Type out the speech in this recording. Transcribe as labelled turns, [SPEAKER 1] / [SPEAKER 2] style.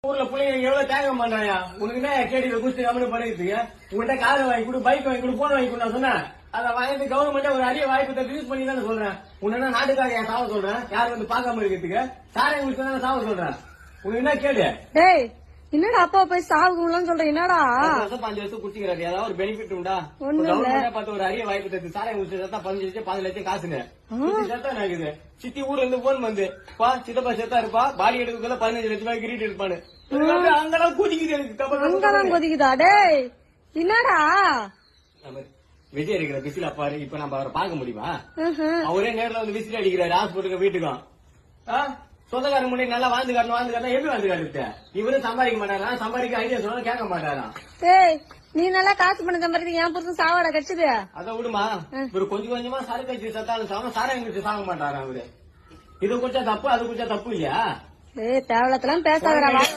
[SPEAKER 1] ஊர்ல பிள்ளைங்க எவ்வளவு தியாகம் பண்றாயா? உனக்கு என்ன கேடி குஸ்தி கம்மனு பண்ணிட்டு உங்கள்கிட்ட கார் வாங்கி கொடு, பைக் வாங்கி கொடு, போன் வாங்கி கொடு நான் சொன்னேன். அதை வாங்கி கவர்மெண்ட் ஒரு அரிய வாய்ப்பு யூஸ் பண்ணி தானே சொல்றேன். உன்ன நாட்டுக்காக என் சாவ சொல்றேன், யாரும் வந்து பாக்காம இருக்கிறதுக்கு சாரை உங்களுக்கு தானே சாவ சொல்றேன். உனக்கு என்ன கேடு?
[SPEAKER 2] டேய் என்னடா அப்பா போய் சாவுலாம் சொல்ற? என்னடா
[SPEAKER 1] 5 வருஷம் குடிக்கிறாரு, ஏதாவது ஒரு பெனிஃபிட் உண்டா? பார்த்து ஒரு அரிய வாய்ப்பு தருது. சாரை உங்களுக்கு 15 லட்சம் 5 லட்சம் காசுங்க செத்தா நடக்குது. சித்தி ஊர்ல இருந்து போன் வந்து பா சித்தப்பா செத்தா இருப்பா, பாடி எடுக்கல 15 லட்சம் ரூபாய் கிரீட் எடுப்பானு அங்கெல்லாம் குதிக்குது.
[SPEAKER 2] அங்கதான் கொதிக்குதா? டேய் என்னடா
[SPEAKER 1] விஜய் இருக்கிற விசில் அப்பாரு. இப்ப நம்ம அவரை பார்க்க முடியுமா? அவரே நேரில் வந்து விசில் அடிக்கிறாரு ஹாஸ்பிட்டலுக்கு வீட்டுக்கும். சொந்தக்காரங்க முன்னாடி நல்லா வாழ்ந்து காட்டணும் எப்படி வாழ்ந்து காட்டு? இவரும் சம்பாதிக்க மாட்டாரா? சம்பாதிக்க ஐடியா சொன்னாலும் கேட்க மாட்டாராம்.
[SPEAKER 2] ஏய் நீ நல்லா காசு பண்ண சம்பாதிக்க என் புருஷன் சாவாடா கட்சுது.
[SPEAKER 1] அதை விடுமா, இவரு கொஞ்சம் கொஞ்சமா சரக்கு வச்சு சத்தாலும் சாப்பிடும், சாரம் எங்களுக்கு சாக மாட்டாரா அவரு? இது குடிச்சா தப்பு, அது குடிச்சா தப்பு இல்லையா?
[SPEAKER 2] ஏய் தேவலத்தெல்லாம் பேசாதடா.